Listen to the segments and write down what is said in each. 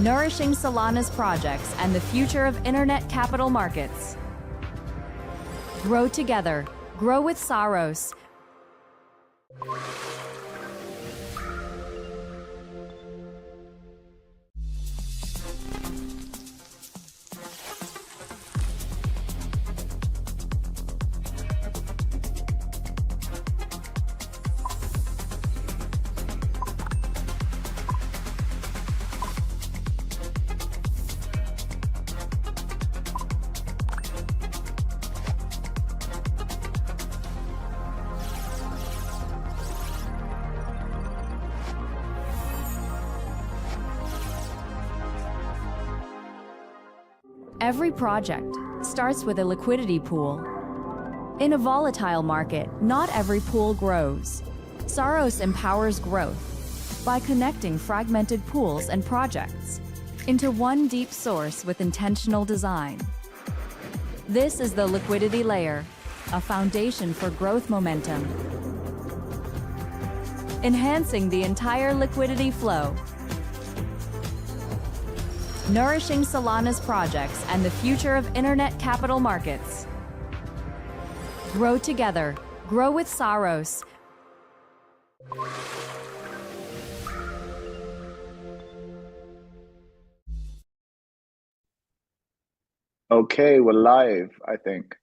Nourishing Solana's projects and the future of internet capital markets. Grow together. Grow with Saros. Every project starts with a liquidity pool. In a volatile market, not every pool grows. Saros empowers growth by connecting fragmented pools and projects into one deep source with intentional design. This is the liquidity layer, a foundation for growth momentum, enhancing the entire liquidity flow. Nourishing Solana's projects and the future of internet capital markets. Grow together. Grow with Saros. Okay, we're live, I think.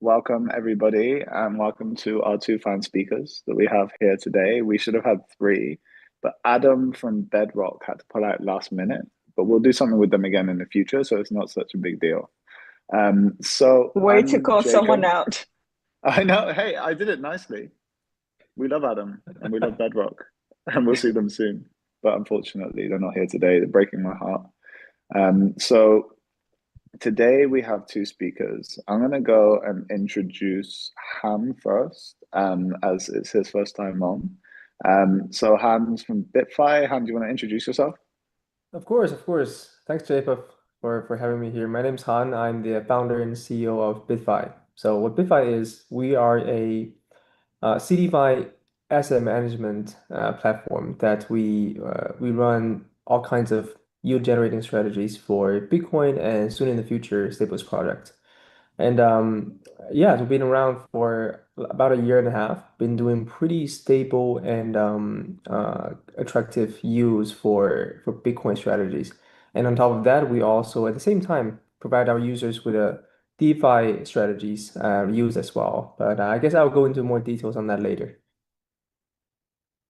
Welcome everybody, and welcome to our two fan speakers that we have here today. We should have had three, but Adam from Bedrock had to pull out last minute, but we'll do something with them again in the future, so it's not such a big deal. So way to call Jacob. someone out. I know. Hey, I did it nicely. We love Adam and we love Bedrock, and we'll see them soon. But unfortunately, they're not here today. They're breaking my heart. So today we have two speakers. I'm going to go and introduce Ham first, as it's his first time on. So Ham's from BitFi. Ham, do you want to introduce yourself? Of course. Thanks, Jacob, for having me here. My name's Han. I'm the founder and CEO of BitFi. So what BitFi is, we are a CDFi asset management platform that we run all kinds of yield generating strategies for Bitcoin and soon in the future staples project. And yeah, we've been around for about a year and a half, been doing pretty stable and attractive yields for Bitcoin strategies. And on top of that, we also at the same time provide our users with a DeFi strategies used as well. But I guess I'll go into more details on that later.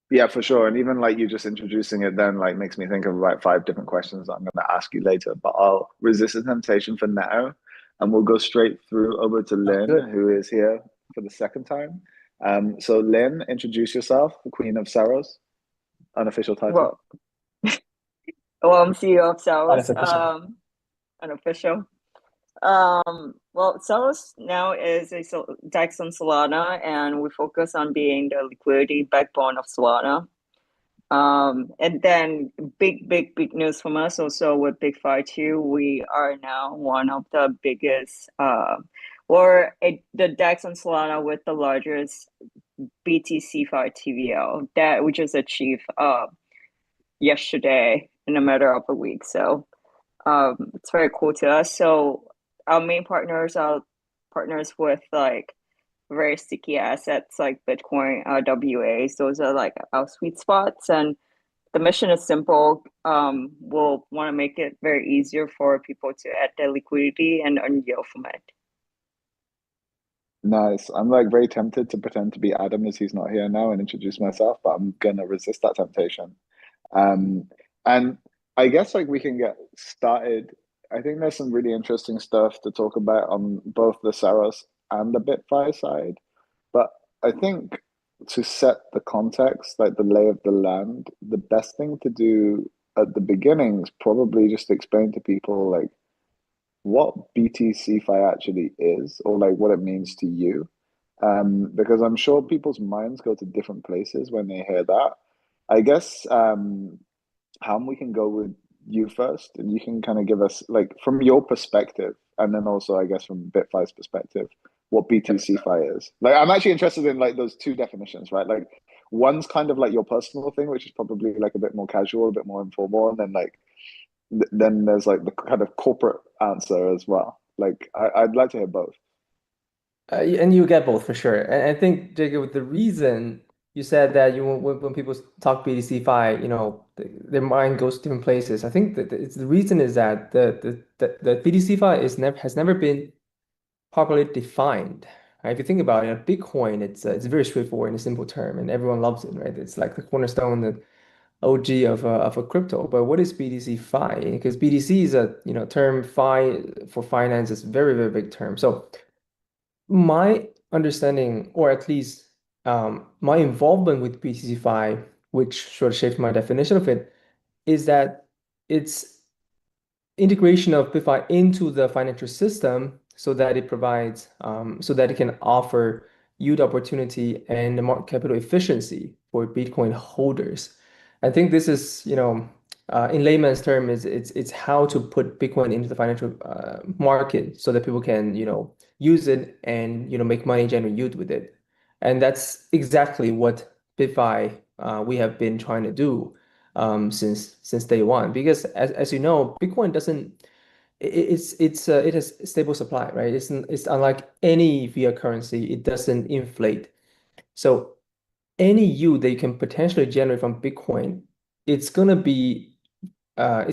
Yeah, for sure. And even like you just introducing it then like makes me think of like 5 different questions that I'm going to ask you later, but I'll resist the temptation for now. And we'll go straight through over to Lynn, who is here for the second time. So Lynn, introduce yourself, the Queen of Saros, unofficial title. Well, I'm CEO of Saros, Unofficial. well, Saros now is a DEX on Solana, and we focus on being the liquidity backbone of Solana. And then big news from us also with BitFi too. We are now one of the biggest, the DEX on Solana with the largest BTCFi TVL that we just achieved yesterday in a matter of a week. So it's very cool to us. So our main partners are partners with like very sticky assets like Bitcoin, WAs. Those are like our sweet spots, and the mission is simple. We'll want to make it very easier for people to add their liquidity and earn yield from it. Nice. I'm like very tempted to pretend to be Adam as he's not here now and introduce myself, but I'm gonna resist that temptation. And I guess like we can get started. I think there's some really interesting stuff to talk about on both the Saros and the BitFi side, but I think to set the context, like the lay of the land, the best thing to do at the beginning is probably just explain to people like what BTCFi actually is, or like what it means to you, because I'm sure people's minds go to different places when they hear that. I guess Ham, we can go with you first, and you can kind of give us like from your perspective, and then also I guess from BitFi's perspective, what BTCFi is. Like I'm actually interested in like those two definitions, right? Like one's kind of like your personal thing, which is probably like a bit more casual, a bit more informal, and then like then there's like the kind of corporate answer as well. Like I'd like to hear both. And you get both for sure. And I think, Jacob, the reason you said that when people talk BTCFi, their mind goes to different places. I think that the reason is that the BTCFi has never been properly defined. Right? If you think about it, Bitcoin, it's very straightforward in a simple term, and everyone loves it, right? It's like the cornerstone, the OG of a crypto. But what is BTCFi? Because BTC is a term, fi for finance is very, very big term. So my understanding, or at least my involvement with BTCFi, which sort of shaped my definition of it, is that it's integration of BitFi into the financial system so that it provides, so that it can offer yield opportunity and market capital efficiency for Bitcoin holders. I think this is, in layman's term, it's how to put Bitcoin into the financial market so that people can, use it and make money, generate yield with it. And that's exactly what BitFi we have been trying to do since day one. Because as you know, Bitcoin doesn't it has stable supply, right? It's unlike any fiat currency. It doesn't inflate. So any yield that you can potentially generate from Bitcoin, it's gonna be a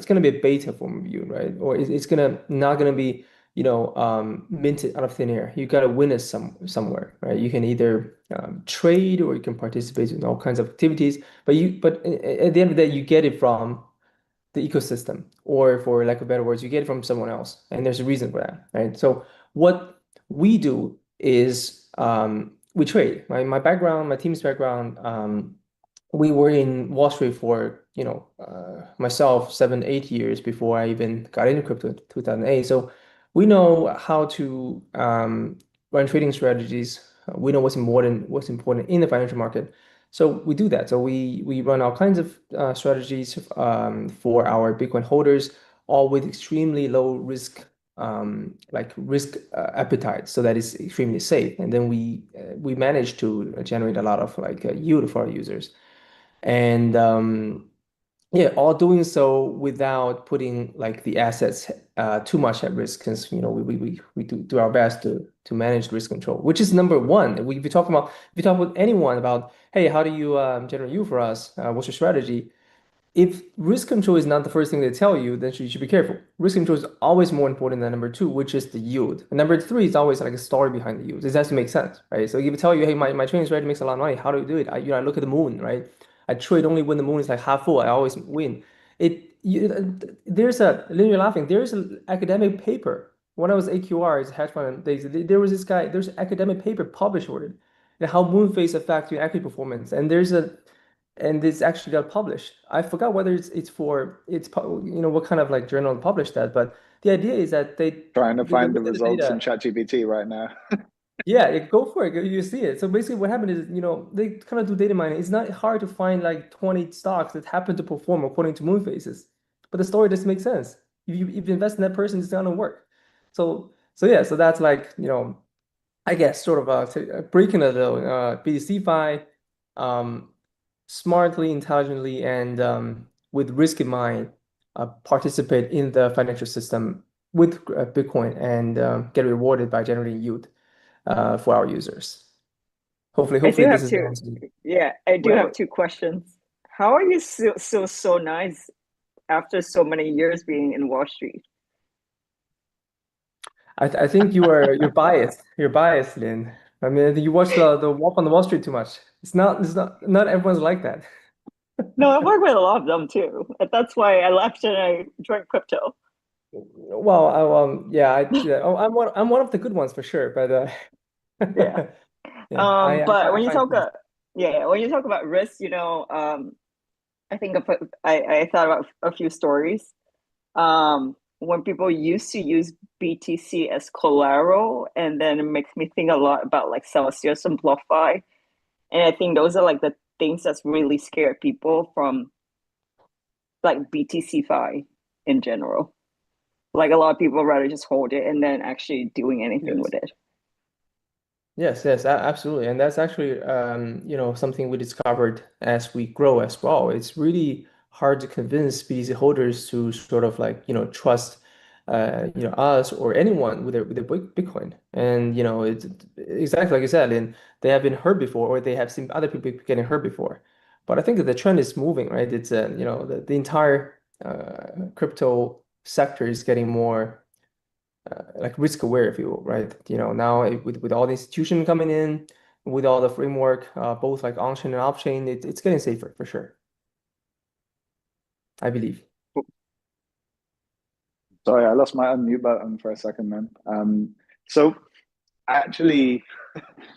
beta form of yield, right? Or it's not gonna be minted out of thin air. You gotta win it somewhere, right? You can either trade or you can participate in all kinds of activities. But at the end of the day, you get it from the ecosystem, or for lack of better words, you get it from someone else, and there's a reason for that, right? So what we do is we trade. My background, my team's background, we were in Wall Street for myself 7, 8 years before I even got into crypto in 2008. So we know how to run trading strategies. We know what's important in the financial market. So we do that. So we run all kinds of strategies for our Bitcoin holders, all with extremely low risk, risk appetite, so that it's extremely safe. And then we manage to generate a lot of yield for our users, and yeah, all doing so without putting the assets too much at risk, since we do our best to manage risk control, which is number one. If you talk with anyone about, hey, how do you generate yield for us? What's your strategy? If risk control is not the first thing they tell you, then you should be careful. Risk control is always more important than number two, which is the yield. And number three is always like a story behind the yield. It has to make sense, right? So if you tell you, hey, my trading strategy makes a lot of money, how do you do it? I look at the moon, right? I trade only when the moon is like half full. I always win. There's a, Lynn, you're laughing. There's an academic paper. When I was AQR, it's a hedge fund, there was this guy, there's an academic paper published for it, and how moon phase affects your equity performance. And this actually got published. I forgot whether what kind of journal published that, but the idea is that they Trying to find the looked at results in data. ChatGPT right now. Yeah, go for it. You see it. So basically, what happened is, they kind of do data mining. It's not hard to find 20 stocks that happen to perform according to moon phases, but the story doesn't make sense. If you invest in that person, it's gonna work. So yeah, so that's I guess sort of breaking a little BTCFi, smartly, intelligently, and with risk in mind, participate in the financial system with Bitcoin and get rewarded by generating yield for our users. Hopefully this is the answer. Yeah, I do have two questions. How are you so nice after so many years being in Wall Street? I think you're biased. You're biased, Lynn. I mean, you watch the Wolf on the Wall Street too much. Not everyone's like that. No, I work with a lot of them too. That's why I left and I joined crypto. Well, I'm one of the good ones for sure, but yeah. yeah. But when you talk about risk, I think I thought about a few stories. When people used to use BTC as collateral, and then it makes me think a lot about Celsius and BlockFi. And I think those are the things that's really scared people from BTCFi in general. A lot of people rather just hold it and then actually doing anything with it. Yes, yes, absolutely. And that's actually, something we discovered as we grow as well. It's really hard to convince BTC holders to sort of like, trust, us or anyone with their Bitcoin. And, it's exactly like you said, and they have been hurt before, or they have seen other people getting hurt before. But I think that the trend is moving, right? It's, the entire crypto sector is getting more like risk aware, if you will, right? Now with all the institution coming in, with all the framework, both like on-chain and off-chain, it's getting safer for sure, I believe. Sorry, I lost my unmute button for a second then. So I actually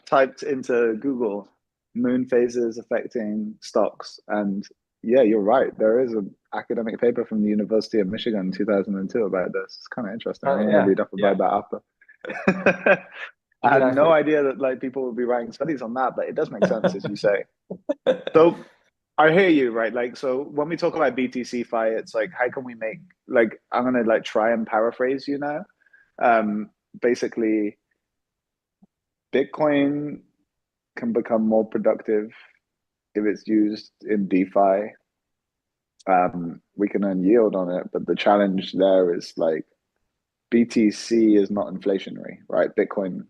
typed into Google moon phases affecting stocks, and yeah, you're right. There is an academic paper from the University of Michigan, 2002, about this. It's kind of interesting. I want to Yeah, read up about that after. I had no exactly. idea that like people would be writing studies on that, but it does make sense as you say. So I hear you, right? Like, so when we talk about BTCFi, it's like, how can we make like I'm gonna like try and paraphrase you now. Basically, Bitcoin can become more productive if it's used in DeFi. We can earn yield on it, but the challenge there is like BTC is not inflationary, right? Bitcoin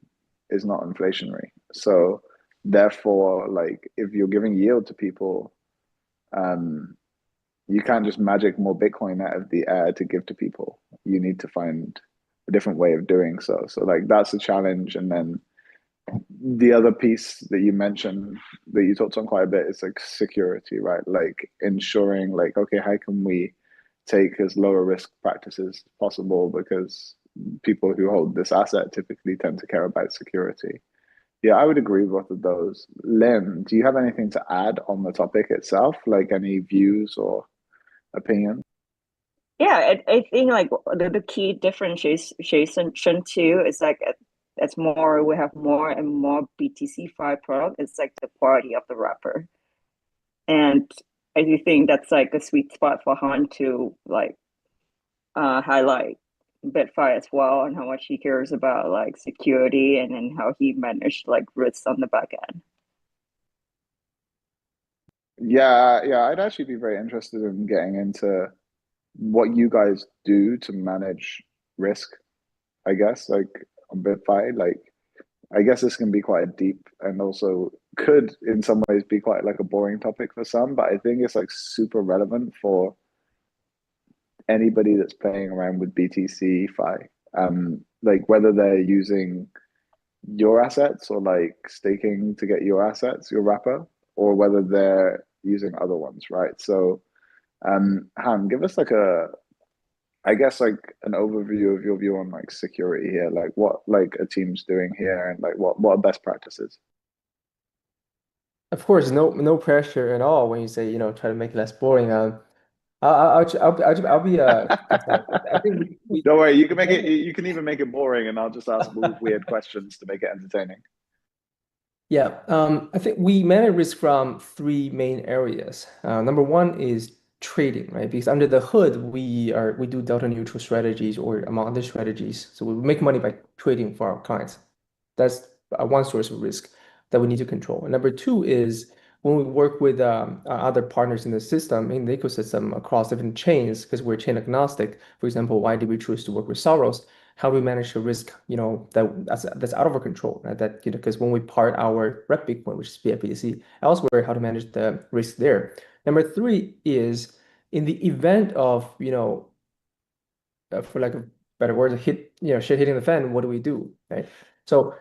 is not inflationary. So therefore, like if you're giving yield to people, um, you can't just magic more Bitcoin out of the air to give to people. You need to find a different way of doing so. So like that's a challenge. And then the other piece that you mentioned that you talked on quite a bit is like security, right? Like ensuring like, okay, how can we take as lower risk practices possible, because people who hold this asset typically tend to care about security. Yeah, I would agree with both of those. Lynn, do you have anything to add on the topic itself? Like any views or opinions? Yeah, I think like the key differentiation too is like as more we have more and more BTC5 product, it's like the quality of the wrapper. And I do think that's like a sweet spot for Han to like highlight BitFi as well, and how much he cares about like security and then how he managed like risks on the back end. Yeah, I'd actually be very interested in getting into what you guys do to manage risk, I guess, like on BitFi. Like, I guess this can be quite a deep and also could in some ways be quite like a boring topic for some, but I think it's like super relevant for anybody that's playing around with BTC Fi. Like whether they're using your assets or like staking to get your assets, your wrapper, or whether they're using other ones, right? So, Han, give us like I guess like an overview of your view on like security here, like what like a team's doing here, and like what are best practices. Of course, no pressure at all when you say, try to make it less boring. I'll be concise. I think we Don't worry, you can make it. You can even make it boring, and I'll just ask weird questions to make it entertaining. Yeah, I think we manage risk from three main areas. Number one is trading, right? Because under the hood, we do delta neutral strategies or among other strategies. So we make money by trading for our clients. That's one source of risk that we need to control. And number two is when we work with other partners in the system, in the ecosystem across different chains, because we're chain agnostic. For example, why did we choose to work with Saros? How do we manage the risk, that's out of our control, right? That, because when we part our rep Bitcoin, which is BTC, elsewhere, how to manage the risk there. Number three is in the event of, for lack of better words, shit hitting the fan, what do we do, right? So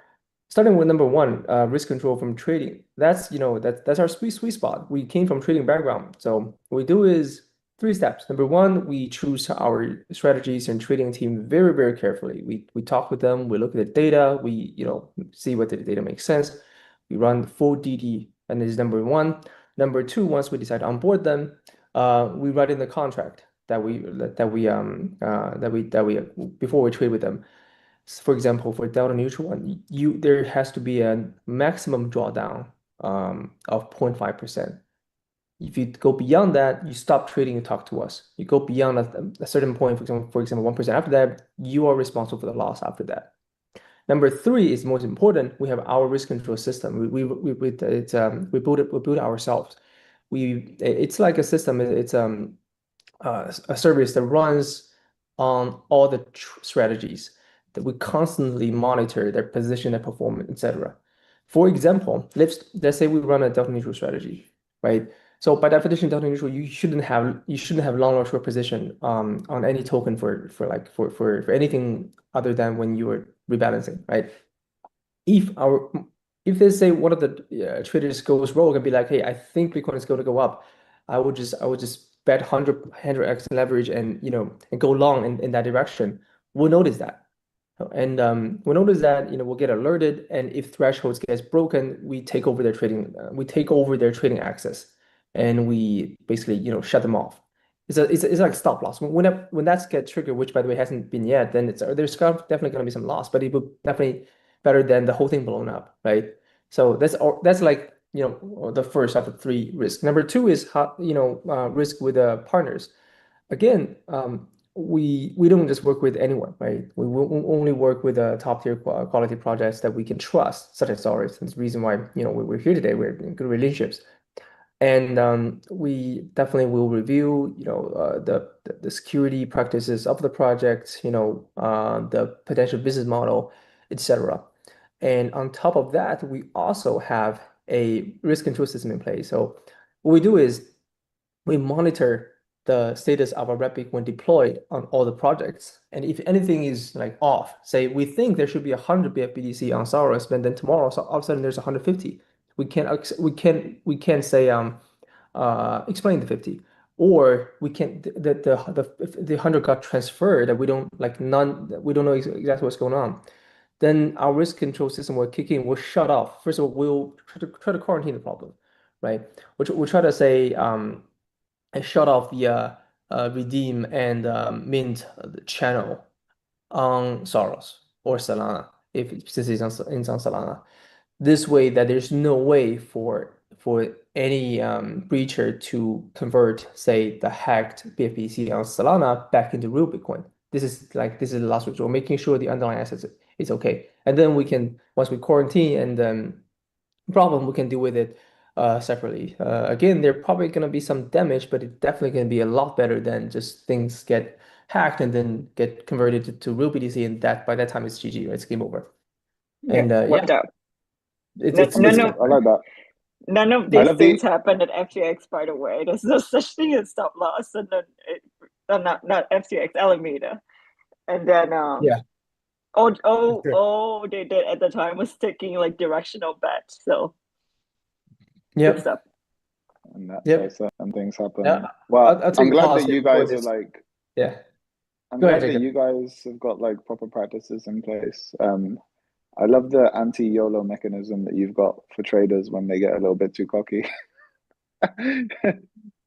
starting with number one, risk control from trading. That's our sweet spot. We came from trading background. So what we do is three steps. Number one, we choose our strategies and trading team very, very carefully. We talk with them, we look at the data, we see whether the data makes sense. We run the full DD, and this is number one. Number two, once we decide to onboard them, we write in the contract that we before we trade with them. For example, for delta neutral one, there has to be a maximum drawdown of 0.5%. If you go beyond that, you stop trading and talk to us. You go beyond a certain point, for example, 1% after that, you are responsible for the loss after that. Number three is most important. We have our risk control system. We build it ourselves. It's like a system. It's a service that runs on all the strategies that we constantly monitor their position, their performance, etc. For example, let's say we run a delta neutral strategy, right? So by definition, delta neutral, you shouldn't have long or short position on any token for anything other than when you are rebalancing, right? If they say one of the traders goes rogue and be like, hey, I think Bitcoin is going to go up, I would just bet 100x leverage and and go long in that direction. We'll notice that. And we'll notice that we'll get alerted, and if thresholds gets broken, we take over their trading access, and we basically shut them off. It's like stop loss. When that's get triggered, which by the way hasn't been yet, then there's definitely going to be some loss, but it will definitely better than the whole thing blown up, right? So that's like the first of the three risks. Number two is risk with partners. Again, we don't just work with anyone, right? We will only work with top tier quality projects that we can trust, such as Saros. That's the reason why we're here today. We're in good relationships. And we definitely will review, the security practices of the project, the potential business model, etc. And on top of that, we also have a risk control system in place. So what we do is we monitor the status of our rep when deployed on all the projects. And if anything is like off, say we think there should be 100 BFBDC on Saros, but then tomorrow, so all of a sudden there's 150. We can't say explain the 50, or we can't the 100 got transferred that we don't know exactly what's going on. Then our risk control system will kick in, will shut off. First of all, we'll try to quarantine the problem, right? We'll try to say shut off the redeem and mint channel on Saros or Solana if this is on Solana. This way that there's no way for any breacher to convert, say, the hacked BFBC on Solana back into real Bitcoin. This is the last resort, making sure the underlying assets is okay. And then once we quarantine and problem, we can deal with it separately. Again, there probably going to be some damage, but it's definitely going to be a lot better than just things get hacked and then get converted to real BTC, and that by that time it's GG, right? It's game over. And No, I like that. none of these things happen at FTX, by the way. There's no such thing as stop loss, and then not FTX, Alameda, and then all they did at the time was taking like directional bets. So good stuff. And that's certain things happen. Yeah. Well, I'm glad that you guys are like. Yeah. I'm glad that you guys have got like proper practices in place. I love the anti-YOLO mechanism that you've got for traders when they get a little bit too cocky.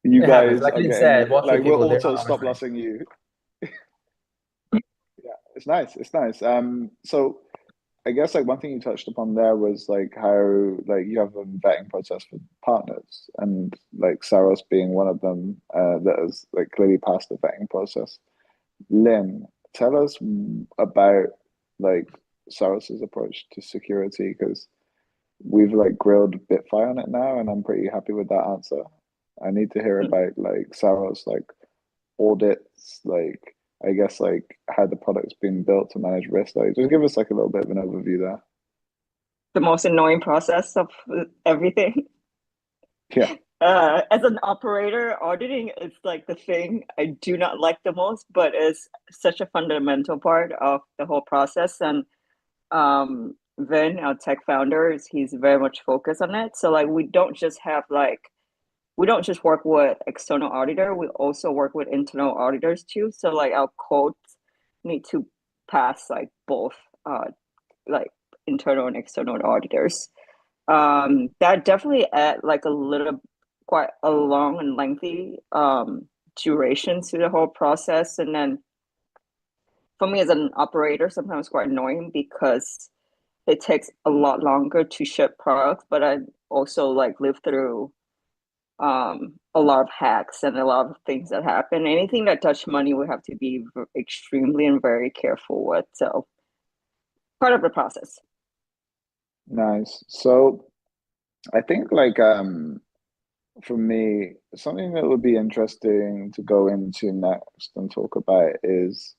You guys like are you getting said, like we're auto stop lossing you. Yeah, it's nice. It's nice. So I guess like one thing you touched upon there was like how like you have a vetting process for partners, and like Saros being one of them that has like clearly passed the vetting process. Lynn, tell us about like Saros's approach to security, because we've like grilled BitFi on it now, and I'm pretty happy with that answer. I need to hear about like Saros like audits, like I guess like how the product's been built to manage risk. Like just give us like a little bit of an overview there. The most annoying process of everything. Yeah. As an operator, auditing is like the thing I do not like the most, but it's such a fundamental part of the whole process. And Vin, our tech founder, he's very much focused on it. So like we don't just work with external auditor, we also work with internal auditors too. So like our codes need to pass like both like internal and external auditors. That definitely add like quite a long and lengthy duration to the whole process. And then for me as an operator, sometimes quite annoying because it takes a lot longer to ship products, but I also like live through a lot of hacks and a lot of things that happen. Anything that touch money, we have to be extremely and very careful with. So part of the process. Nice. So I think like for me, something that would be interesting to go into next and talk about is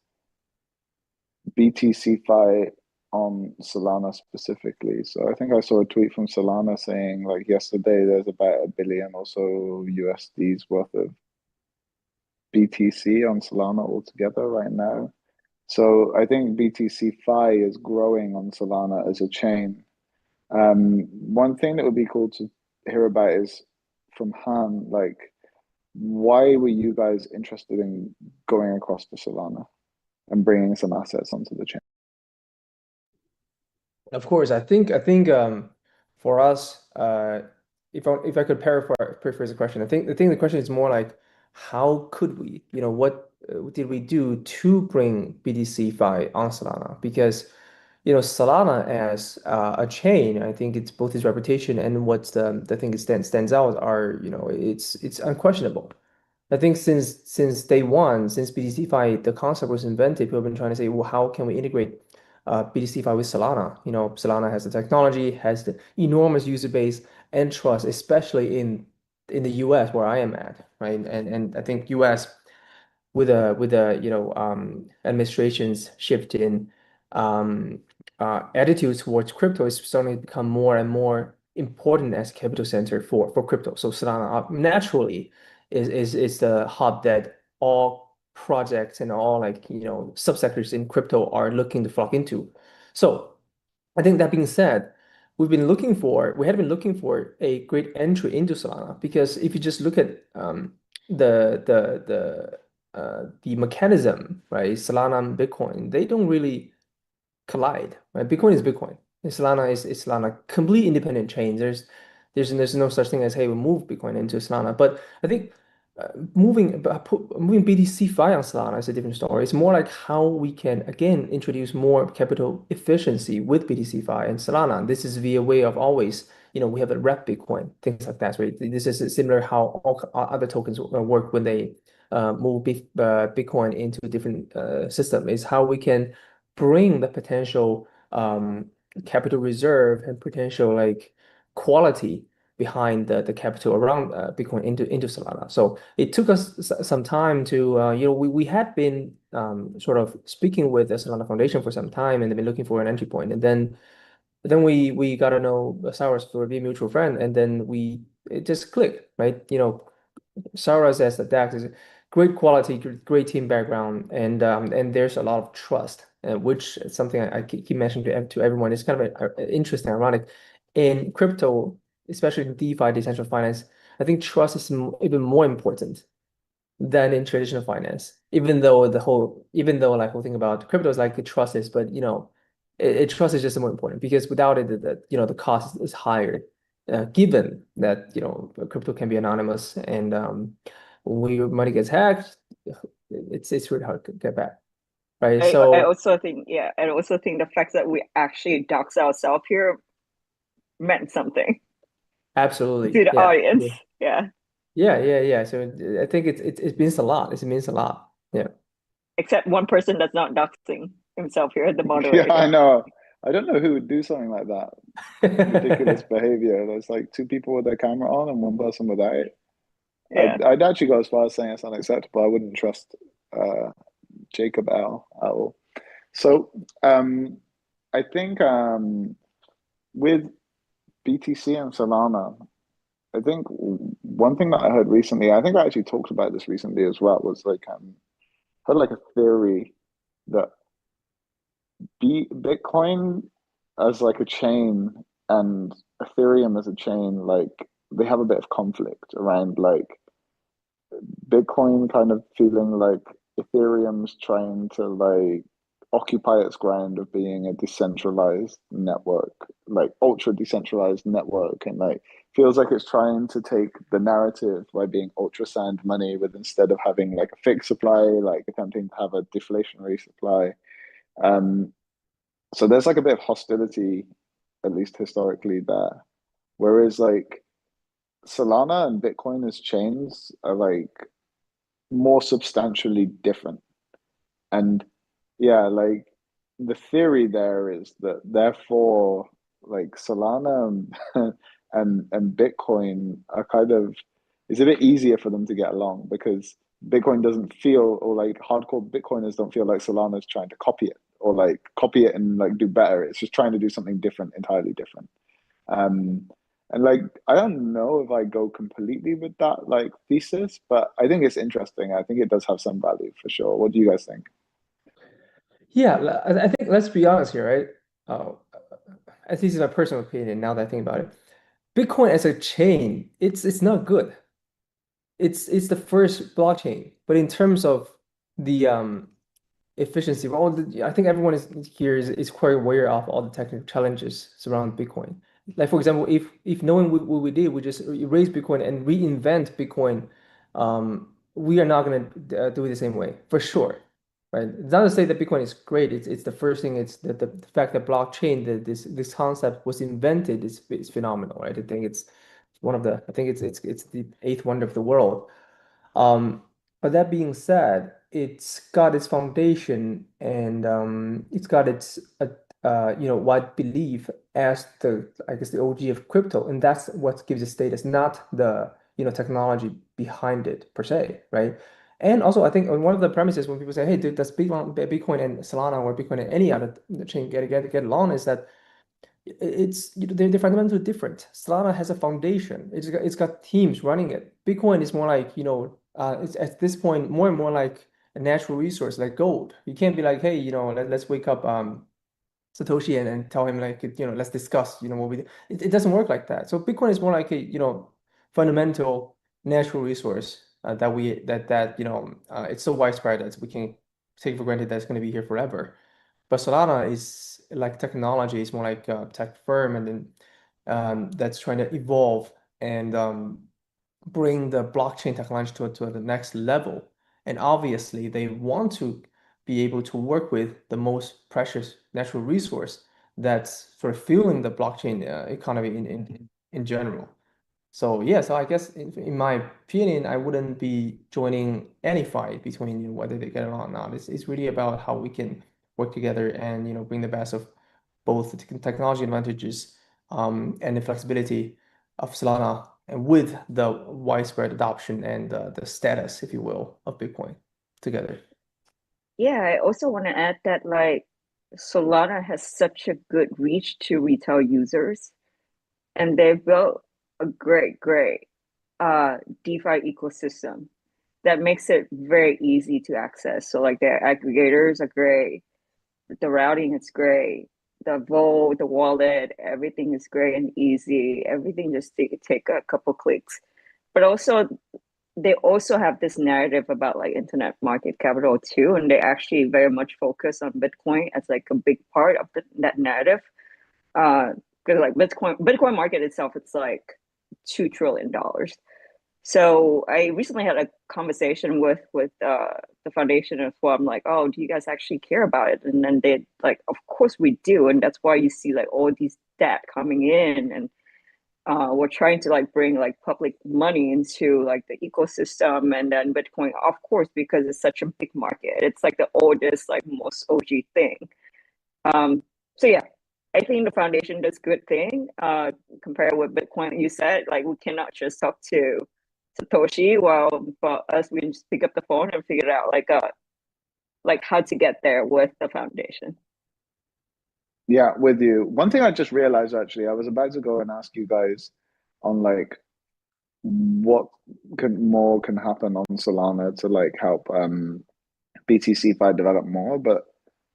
BTCFi on Solana specifically. So I think I saw a tweet from Solana saying like yesterday there's about $1 billion or so USD's worth of BTC on Solana altogether right now. So I think BTCFi is growing on Solana as a chain. One thing that would be cool to hear about is from Han, like, why were you guys interested in going across to Solana and bringing some assets onto the chain? Of course, I think for us, if I could paraphrase the question, I think the question is more like how could we, what did we do to bring BTC on Solana? Because Solana as a chain, I think it's both its reputation and what's the thing that stands out are it's unquestionable. I think since day one, since BTCFi, the concept was invented, people have been trying to say, well, how can we integrate BTCFi with Solana? Solana has the technology, has the enormous user base and trust, especially in the US where I am at, right? And I think US with administration's shift in attitudes towards crypto is starting to become more and more important as capital center for crypto. So Solana naturally is the hub that all projects and all subsectors in crypto are looking to flock into. So I think that being said, we had been looking for a great entry into Solana because if you just look at the the the the mechanism, right? Solana and Bitcoin, they don't really collide, right? Bitcoin is Bitcoin. And Solana is Solana, complete independent chain. There's no such thing as, hey, we move Bitcoin into Solana. But I think moving BTCFi on Solana is a different story. It's more like how we can again introduce more capital efficiency with BTCFi and Solana. This is via way of always, we have a wrap Bitcoin, things like that. Right? This is similar how all other tokens work when they move Bitcoin into a different system. Is how we can bring the potential capital reserve and potential quality behind the capital around Bitcoin into Solana. So it took us some time to we had been sort of speaking with the Solana Foundation for some time and they've been looking for an entry point. And then we got to know Saros for a mutual friend, and then it just clicked, right? Saros as the DAX is great quality, great team background, and there's a lot of trust, which is something I keep mentioning to everyone. It's kind of interesting, ironic. In crypto, especially in DeFi, decentralized finance, I think trust is even more important than in traditional finance. Even though whole thing about crypto is like trust is, but trust is just more important because without it, the cost is higher. Given that crypto can be anonymous and when your money gets hacked, it's really hard to get back, right? I also think the fact that we actually dox ourselves here meant something Absolutely, to the yeah, audience. Yeah. yeah. So I think it means a lot. It means a lot. Yeah. Except one person that's not doxing himself here, the moderator. Yeah, I know. I don't know who would do something like that. Ridiculous behavior. There's like two people with their camera on and one person without it. Yeah. I'd actually go as far as saying it's unacceptable. I wouldn't trust Jacob L at all. So I think with BTC and Solana, I think one thing that I heard recently, I think I actually talked about this recently as well, was like heard like a theory that Bitcoin as like a chain and Ethereum as a chain, like they have a bit of conflict around like Bitcoin kind of feeling like Ethereum's trying to like occupy its ground of being a decentralized network, like ultra decentralized network, and like feels like it's trying to take the narrative by being ultra sound money with instead of having like a fixed supply, like attempting to have a deflationary supply. Um, so there's like a bit of hostility, at least historically, there. Whereas like Solana and Bitcoin as chains are like more substantially different. And yeah, like the theory there is that therefore like Solana and Bitcoin are kind of, it's a bit easier for them to get along because Bitcoin doesn't feel, or like hardcore Bitcoiners don't feel like Solana's trying to copy it or like copy it and like do better. It's just trying to do something different, entirely different. And like I don't know if I go completely with that like thesis, but I think it's interesting. I think it does have some value for sure. What do you guys think? Yeah, I think let's be honest here, right? At least in my personal opinion, now that I think about it, Bitcoin as a chain, it's not good. It's the first blockchain, but in terms of the efficiency, I think everyone is quite aware of all the technical challenges surrounding Bitcoin. Like for example, if knowing what we did, we just erase Bitcoin and reinvent Bitcoin, we are not going to do it the same way for sure, right? It's not to say that Bitcoin is great. It's the first thing. It's the fact that blockchain, that this concept was invented is phenomenal, right? I think it's one of the. I think it's the eighth wonder of the world. Um, but that being said, it's got its foundation and it's got its wide belief as the, I guess, the OG of crypto, and that's what gives it status, not the technology behind it per se, right? And also, I think one of the premises when people say, "Hey, does Bitcoin and Solana or Bitcoin and any other chain get along?" is that they're fundamentally different. Solana has a foundation. It's got teams running it. Bitcoin is more like, it's at this point more and more like a natural resource, like gold. You can't be like, hey, let's wake up Satoshi and tell him like, let's discuss, what we do. It doesn't work like that. So Bitcoin is more like a, fundamental natural resource it's so widespread that we can take for granted that it's going to be here forever. But Solana is like technology, it's more like a tech firm, and then that's trying to evolve and bring the blockchain technology to the next level. And obviously, they want to be able to work with the most precious natural resource that's sort of fueling the blockchain economy in general. So yeah, so I guess in my opinion, I wouldn't be joining any fight between whether they get along or not. It's really about how we can work together and bring the best of both the technology advantages and the flexibility of Solana, and with the widespread adoption and the status, if you will, of Bitcoin together. Yeah, I also want to add that like Solana has such a good reach to retail users, and they've built a great DeFi ecosystem that makes it very easy to access. So like their aggregators are great, the routing is great, the vault, the wallet, everything is great and easy. Everything just take a couple clicks. But also they also have this narrative about like internet market capital too, and they actually very much focus on Bitcoin as like a big part of that narrative. Because like Bitcoin market itself, it's like $2 trillion. So I recently had a conversation with the foundation as well. I'm like, oh, do you guys actually care about it? And then they like, of course we do, and that's why you see like all these debt coming in, and we're trying to like bring like public money into like the ecosystem, and then Bitcoin, of course, because it's such a big market. It's like the oldest, like most OG thing. So yeah, I think the foundation does good thing. Compared with Bitcoin, you said like we cannot just talk to Satoshi, while for us we just pick up the phone and figure out like how to get there with the foundation. Yeah, with you. One thing I just realized actually, I was about to go and ask you guys on like what can happen on Solana to like help BTCFi develop more, but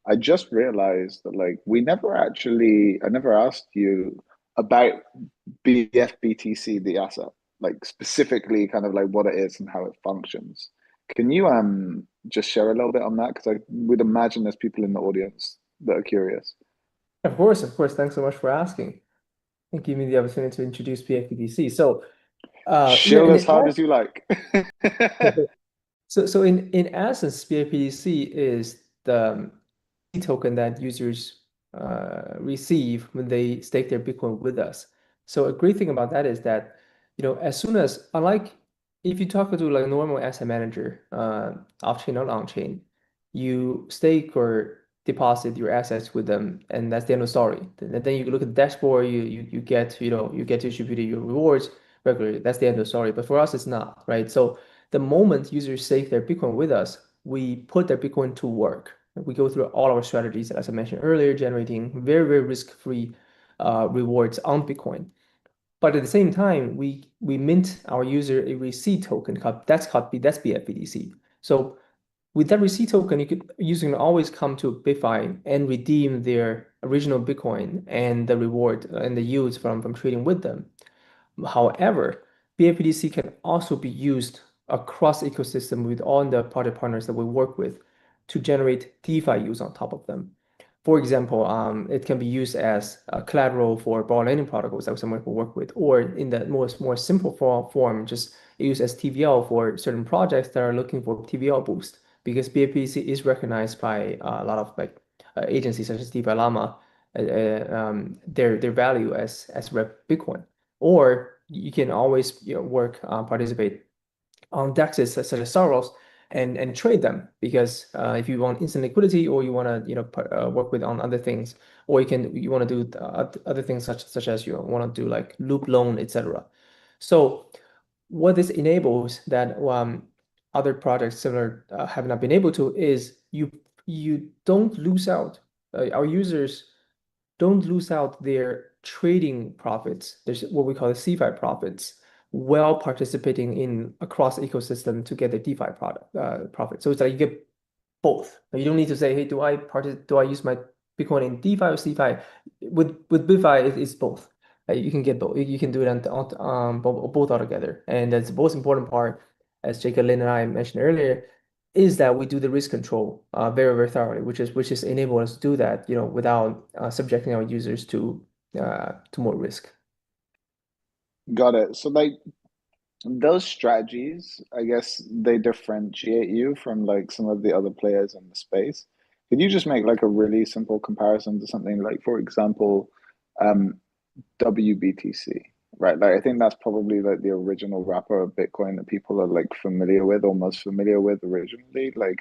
I just realized that like I never asked you about BFBTC, the asset, like specifically kind of like what it is and how it functions. Can you just share a little bit on that? Because I would imagine there's people in the audience that are curious. Of course, of course. Thanks so much for asking and giving me the opportunity to introduce PFPDC. So, Shill as hard as you like. so in essence, PFPDC is the token that users receive when they stake their Bitcoin with us. So a great thing about that is that, as soon as, unlike if you talk to like a normal asset manager, off-chain or on-chain, you stake or deposit your assets with them, and that's the end of the story. Then you look at the dashboard, you get you get distributed your rewards regularly. That's the end of the story. But for us, it's not, right? So the moment users save their Bitcoin with us, we put their Bitcoin to work. We go through all our strategies, as I mentioned earlier, generating very, very risk-free rewards on Bitcoin. But at the same time, we mint our user a receipt token that's BFBTC. So with that receipt token, user can always come to BitFi and redeem their original Bitcoin and the reward and the yields from trading with them. However, BFBTC can also be used across ecosystem with all the project partners that we work with to generate DeFi use on top of them. For example, it can be used as collateral for borrow lending protocols that someone will work with, or in the more simple form, just use as TVL for certain projects that are looking for TVL boost, because BFBTC is recognized by a lot of agencies such as DeFi Llama, their value as rep Bitcoin. Or you can always participate on DEXs such as Saros and trade them, because if you want instant liquidity, or you want to work with on other things, or you want to do other things such as you want to do like loop loan, etc. So what this enables that other projects similar have not been able to is you don't lose out. Our users don't lose out their trading profits. There's what we call the CeFi profits, while participating in across ecosystem to get the DeFi profit. So it's like you get both. You don't need to say, hey, do I use my Bitcoin in DeFi or CeFi? With BitFi, it's both. You can get both. You can do it on both altogether. And that's the most important part, as Jacob, Lynn, and I mentioned earlier, is that we do the risk control very, very thoroughly, which is enable us to do that, without subjecting our users to more risk. Got it. So like those strategies, I guess they differentiate you from like some of the other players in the space. Could you just make like a really simple comparison to something like, for example, WBTC, right? Like I think that's probably like the original wrapper of Bitcoin that people are like familiar with, almost familiar with originally. Like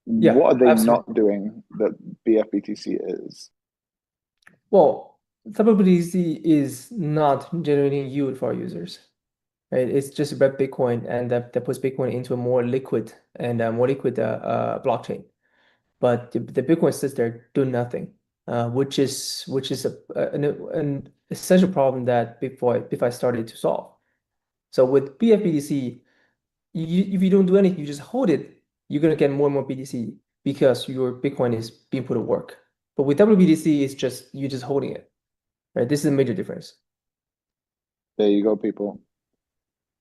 Yeah, what are they absolutely. not doing that BFBTC is? Well, WBTC is not generating yield for our users, right? It's just about Bitcoin, and that puts Bitcoin into a more liquid blockchain. But the Bitcoin sits there doing nothing, which is an essential problem that BitFi started to solve. So with BFBTC, if you don't do anything, you just hold it, you're gonna get more and more BTC because your Bitcoin is being put to work. But with WBTC, it's just you're just holding it, right? This is a major difference. There you go, people.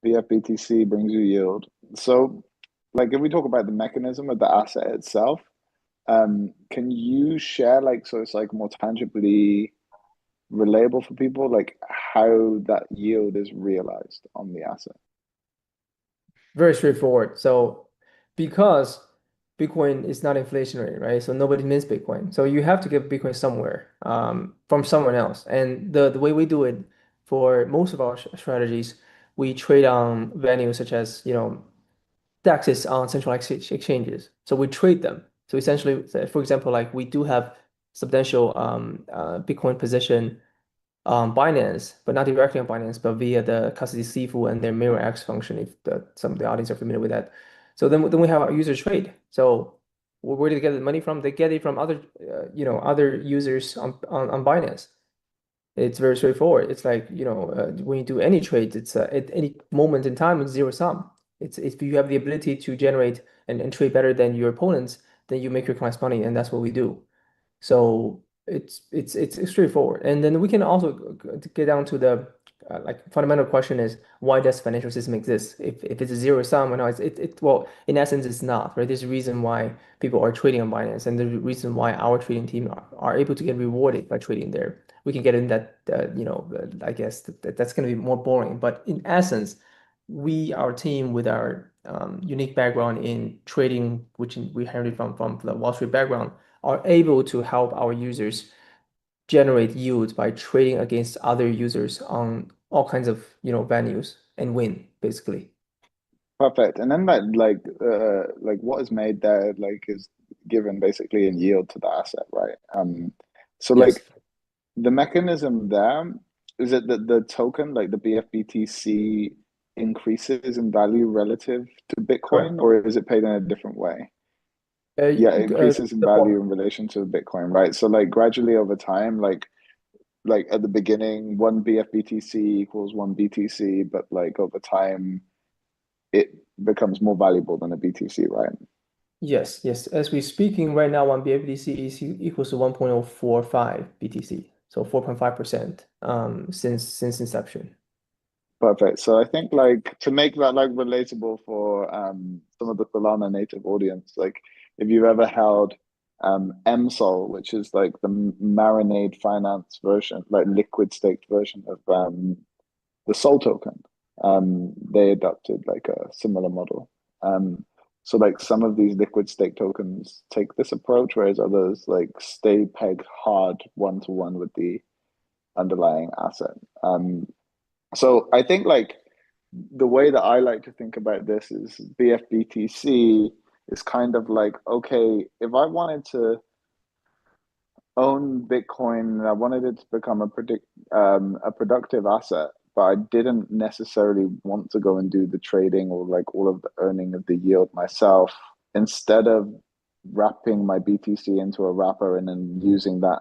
BFBTC brings you yield. So, like, if we talk about the mechanism of the asset itself, can you share, like, so it's like more tangibly relatable for people, like how that yield is realized on the asset? Very straightforward. So because Bitcoin is not inflationary, right? So nobody mints Bitcoin. So you have to get Bitcoin somewhere, from someone else. And the way we do it for most of our strategies, we trade on venues such as, DEXs on central exchanges. So we trade them. So essentially, for example, like we do have substantial Bitcoin position on Binance, but not directly on Binance, but via the custody Sifu and their Mirror X function, if some of the audience are familiar with that. So then we have our users trade. So where do they get the money from? They get it from other users on Binance. It's very straightforward. It's like, when you do any trade, it's at any moment in time, it's zero sum. It's if you have the ability to generate and trade better than your opponents, then you make your clients money, and that's what we do. So it's straightforward. And then we can also get down to the like fundamental question is, why does financial system exist? If it's a zero sum, or no, well, in essence it's not, right? There's a reason why people are trading on Binance, and the reason why our trading team are able to get rewarded by trading there. We can get in that, I guess that's going to be more boring, but in essence, our team with our unique background in trading, which we inherited from the Wall Street background, are able to help our users generate yield by trading against other users on all kinds of venues and win, basically. Perfect. And then that like what is made there like is given basically in yield to the asset, right? So Yes. like the mechanism there, is it that the token, like the BFBTC, increases in value relative to Correct. Bitcoin, or is it paid in a different way? Uh, Yeah, it increases in the value in relation to Bitcoin, right? So like gradually over time, like at the beginning, one BFBTC equals one BTC, but like over time, it becomes more valuable than a BTC, right? Yes, yes. As we're speaking right now, one BFBTC is equals to 1.045 BTC, so 4.5% since inception. Perfect. So I think like to make that like relatable for some of the Solana native audience, like if you've ever held MSOL, which is like the Marinade Finance version, like liquid staked version of the Sol token, they adopted like a similar model. So like some of these liquid stake tokens take this approach, whereas others like stay pegged hard one to one with the underlying asset. So I think like the way that I like to think about this is BFBTC is kind of like, okay, if I wanted to own Bitcoin and I wanted it to become a productive asset, but I didn't necessarily want to go and do the trading or like all of the earning of the yield myself, instead of wrapping my BTC into a wrapper and then using that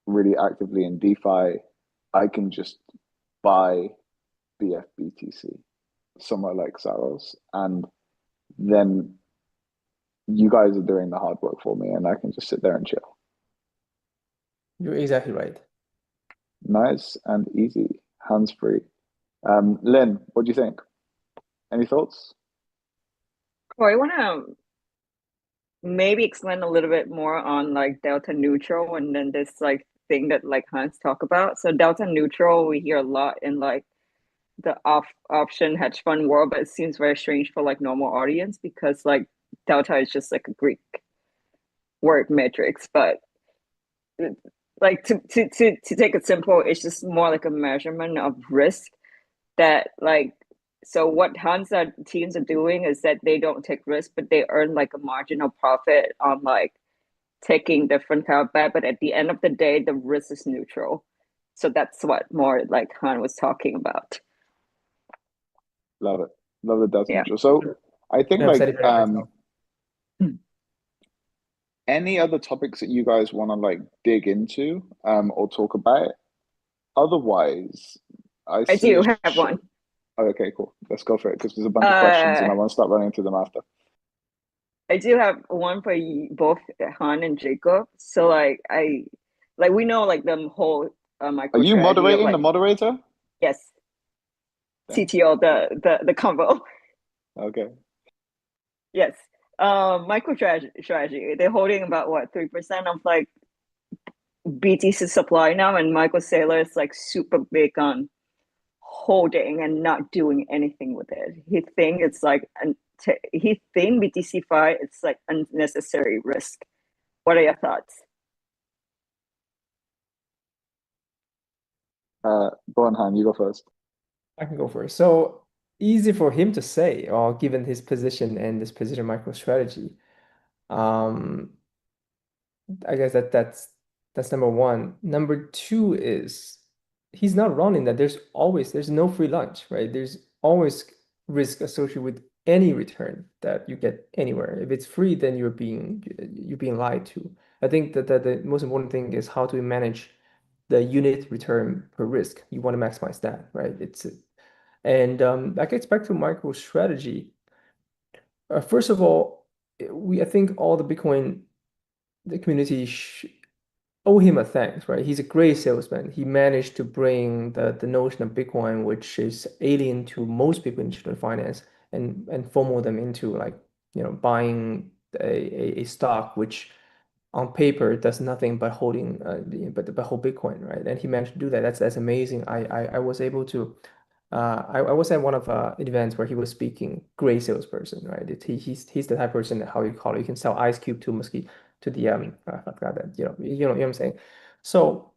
really actively in DeFi, I can just buy BFBTC somewhere like Saros, and then you guys are doing the hard work for me, and I can just sit there and chill. You're exactly right. Nice and easy, hands free. Lynn, what do you think? Any thoughts? Oh, I want to maybe explain a little bit more on like delta neutral and then this like thing that like Hans talk about. So delta neutral, we hear a lot in like the option hedge fund world, but it seems very strange for like normal audience because like delta is just like a Greek word matrix, but like to take it simple, it's just more like a measurement of risk that like so what Hansa teams are doing is that they don't take risk, but they earn like a marginal profit on like taking different kind of bet, but at the end of the day, the risk is neutral. So that's what more like Han was talking about. Love it. Love the Delta Yeah. neutral. So I think Yeah, I've said like it very myself. any other topics that you guys want to like dig into or talk about. Otherwise, I see do it. have one. Oh, okay, cool. Let's go for it because there's a bunch of questions and I want to start running through them after. I do have one for both Han and Jacob. So like we know like the whole Are micro you strategy of moderating the like moderator? yes, Thanks. CTO the convo. Okay. Yes. Micro strategy. They're holding about what 3% of like BTC supply now, and Michael Saylor is like super big on holding and not doing anything with it. He think it's like he think BTCFi it's like unnecessary risk. What are your thoughts? Go on, Han, you go first. I can go first. So easy for him to say, or given his position and this position MicroStrategy. Um, I guess that's number one. Number two is he's not wrong in that there's no free lunch, right? There's always risk associated with any return that you get anywhere. If it's free, then you're being lied to. I think that the most important thing is how to manage the unit return per risk. You want to maximize that, right? And that gets back to MicroStrategy. First of all, I think all the community owe him a thanks, right? He's a great salesman. He managed to bring the notion of Bitcoin, which is alien to most people in digital finance, and FOMO them into like buying a stock which on paper does nothing but holding but hold Bitcoin, right? And he managed to do that. That's amazing. I was able to I was at one of events where he was speaking. Great salesperson, right? He's the type of person that how you call it. You can sell ice cube to mosquito to the I forgot that you know what I'm saying. So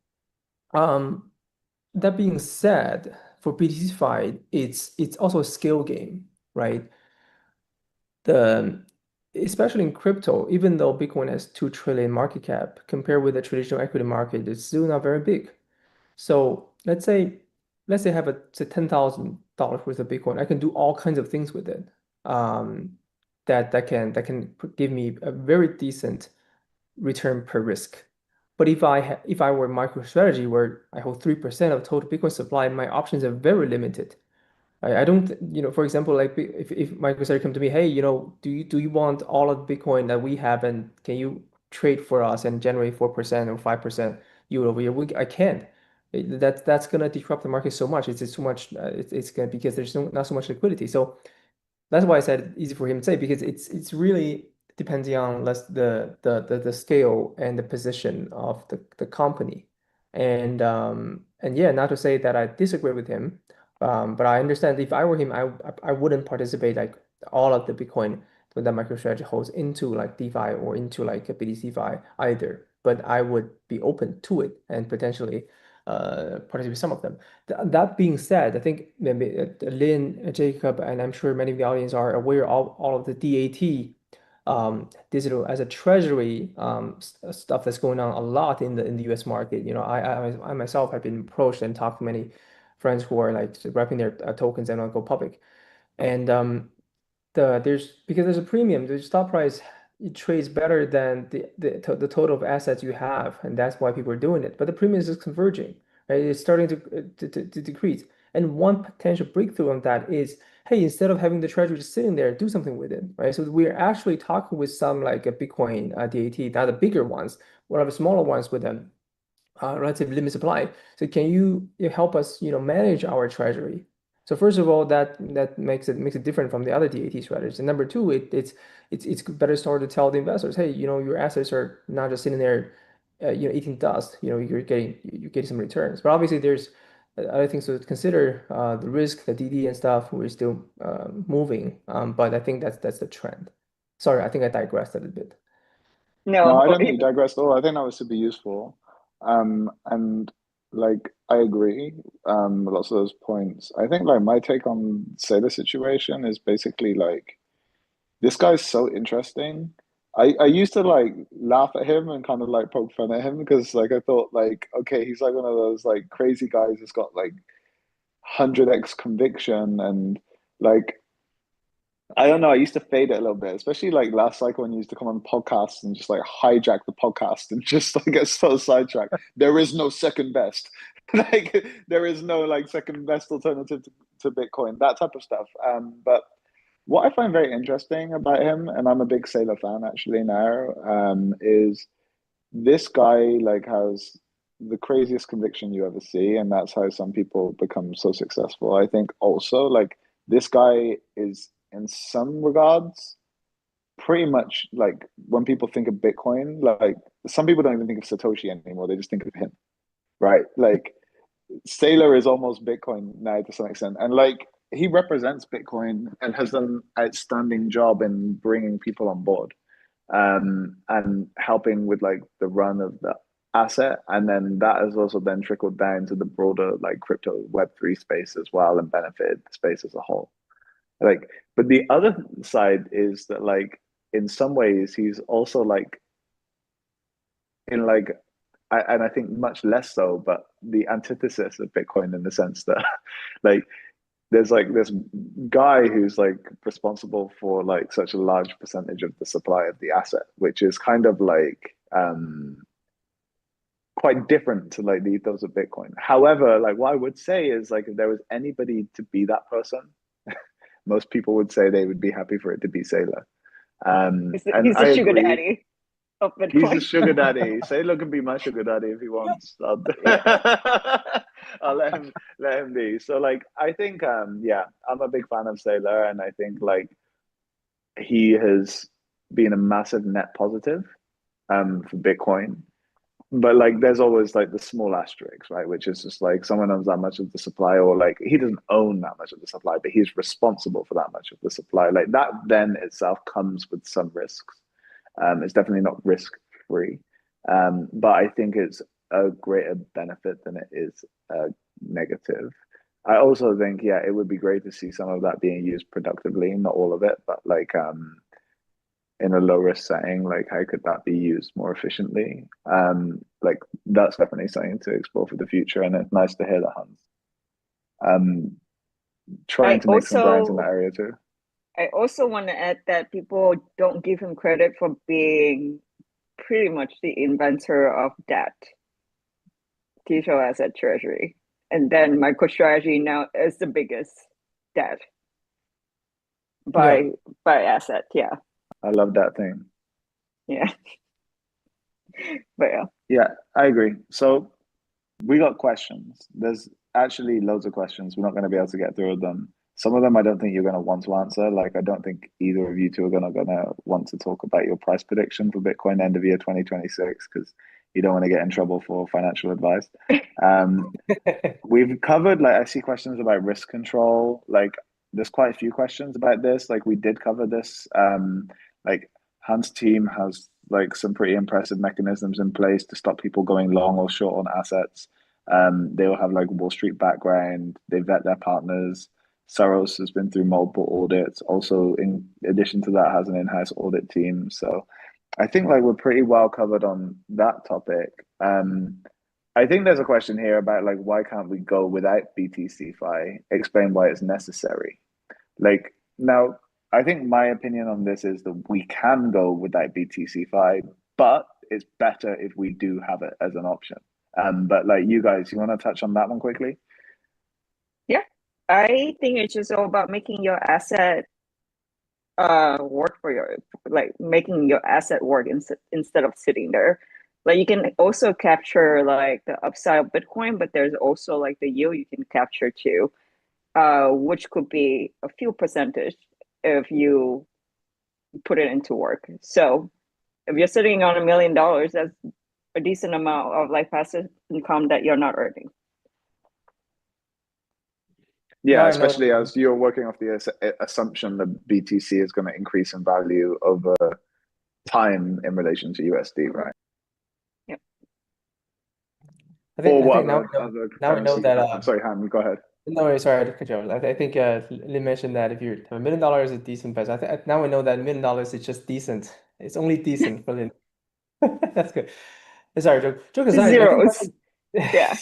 that being said, for BTCFi, it's also a skill game, right? The especially in crypto, even though Bitcoin has 2 trillion market cap, compared with the traditional equity market, it's still not very big. So let's say I have say $10,000 worth of Bitcoin. I can do all kinds of things with it. That can give me a very decent return per risk. But if I were MicroStrategy where I hold 3% of total Bitcoin supply, my options are very limited. I don't, for example, like if MicroStrategy come to me, hey, do you want all of Bitcoin that we have, and can you trade for us and generate 4% or 5% yield over year? I can't. That's gonna disrupt the market so much. It's too much. It's gonna, because there's not so much liquidity. So that's why I said easy for him to say, because it's really depending on less the scale and the position of the company. And yeah, not to say that I disagree with him, but I understand if I were him, I wouldn't participate like all of the Bitcoin that MicroStrategy holds into like DeFi or into like a BTCFi either. But I would be open to it and potentially participate with some of them. That being said, I think maybe Lynn, Jacob, and I'm sure many of the audience are aware of all of the DAT, digital as a treasury, stuff that's going on a lot in the US market. I myself have been approached and talked to many friends who are like wrapping their tokens and want to go public. And there's a premium. The stock price, it trades better than the total of assets you have, and that's why people are doing it. But the premium is just converging, right? It's starting to decrease. And one potential breakthrough on that is, hey, instead of having the treasury just sitting there, do something with it, right? So we're actually talking with some like a Bitcoin DAT, not the bigger ones, one of the smaller ones with a relative limited supply. So can you help us, manage our treasury? So first of all, that makes it different from the other DAT strategies. And number two, it's better start to tell the investors, hey, your assets are not just sitting there, eating dust. You're getting some returns. But obviously, there's other things to consider, the risk, the DD and stuff. We're still moving, but I think that's the trend. Sorry, I think I digressed a little bit. No, No, I don't think you digressed at all. I think that was super useful. And like I agree, with lots of those points. I think like my take on say the situation is basically like this guy's so interesting. I used to like laugh at him and kind of like poke fun at him because like I thought like, okay, he's like one of those like crazy guys that's got like 100x conviction and like I don't know. I used to fade it a little bit, especially like last cycle when you used to come on podcasts and just like hijack the podcast and just like get so sidetracked. There is no second best. Like there is no like second best alternative to Bitcoin, that type of stuff. But what I find very interesting about him, and I'm a big Sailor fan actually now, is this guy like has the craziest conviction you ever see, and that's how some people become so successful. I think also like this guy is in some regards pretty much like when people think of Bitcoin, like some people don't even think of Satoshi anymore, they just think of him, right? Like Sailor is almost Bitcoin now to some extent, and like he represents Bitcoin and has done an outstanding job in bringing people on board, and helping with like the run of the asset, and then that has also then trickled down to the broader like crypto Web3 space as well and benefited the space as a whole. Like, but the other side is that like in some ways he's also like in like and I think much less so, but the antithesis of Bitcoin in the sense that like there's like this guy who's like responsible for like such a large percentage of the supply of the asset, which is kind of like quite different to like the ethos of Bitcoin. However, like what I would say is like if there was anybody to be that person, most people would say they would be happy for it to be Sailor. he's And the I sugar agree. daddy of He's the Bitcoin. sugar daddy. Sailor can be my sugar daddy if he wants. I'll let him be. So like I think yeah, I'm a big fan of Sailor, and I think like he has been a massive net positive for Bitcoin. But like there's always like the small asterisks, right? Which is just like someone owns that much of the supply, or like he doesn't own that much of the supply, but he's responsible for that much of the supply. Like that then itself comes with some risks. It's definitely not risk free. But I think it's a greater benefit than it is negative. I also think, yeah, it would be great to see some of that being used productively, not all of it, but like in a low risk setting, like how could that be used more efficiently? Like that's definitely something to explore for the future, and it's nice to hear that Hans trying I to make some grounds in that also area too. I also want to add that people don't give him credit for being pretty much the inventor of debt, digital asset treasury. And then MicroStrategy now is the biggest debt by asset. Yeah. I love that thing. Yeah. But yeah. Yeah, I agree. So we got questions. There's actually loads of questions. We're not going to be able to get through them. Some of them I don't think you're going to want to answer. Like, I don't think either of you two are gonna want to talk about your price prediction for Bitcoin end of year 2026 because you don't want to get in trouble for financial advice. We've covered, like, I see questions about risk control. Like, there's quite a few questions about this. Like, we did cover this. Like, Hans' team has like some pretty impressive mechanisms in place to stop people going long or short on assets. They all have like Wall Street background. They vet their partners. Saros has been through multiple audits. Also, in addition to that, has an in-house audit team. So I think like we're pretty well covered on that topic. I think there's a question here about like why can't we go without BTCFi? Explain why it's necessary. Like now, I think my opinion on this is that we can go without BTCFi, but it's better if we do have it as an option. But like you guys, you want to touch on that one quickly? Yeah. I think it's just all about making your asset work for your, like making your asset work instead of sitting there. Like you can also capture like the upside of Bitcoin, but there's also like the yield you can capture too, which could be a few percentage if you put it into work. So if you're sitting on $1 million, that's a decent amount of like passive income that you're not earning. Yeah, Now I know. especially as you're working off the assumption that BTC is going to increase in value over time in relation to USD, right? Yep. I think Or now we know that. Sorry, Han, go ahead. No, sorry, I cut you off. I think Lynn mentioned that if you have $1 million, is a decent price. Now we know that $1 million is just decent. It's only decent for Lynn. That's good. Sorry, joke aside. Zeros. Yeah.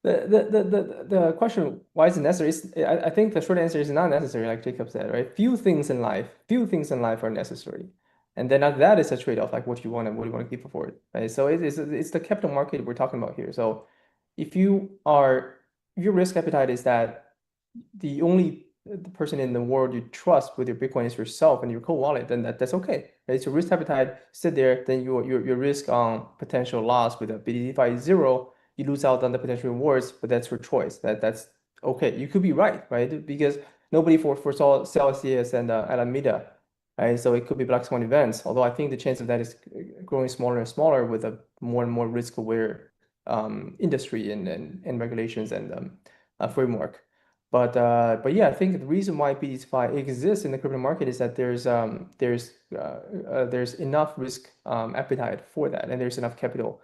The question, why is it necessary? I think the short answer is not necessary, like Jacob said, right? Few things in life are necessary. And then after that is a trade-off, like what you want to keep for it, right? So it's the capital market we're talking about here. So if your risk appetite is that the only person in the world you trust with your Bitcoin is yourself and your cold wallet, then that's okay. Right? So risk appetite sit there, then your risk on potential loss with a BTCFi is zero. You lose out on the potential rewards, but that's your choice. That's okay. You could be right? Because nobody foresaw Celsius and Alameda, right? So it could be black swan events. Although I think the chance of that is growing smaller and smaller with a more and more risk-aware industry and regulations and framework. But yeah, I think the reason why BTCFi exists in the crypto market is that there's enough risk appetite for that, and there's enough capital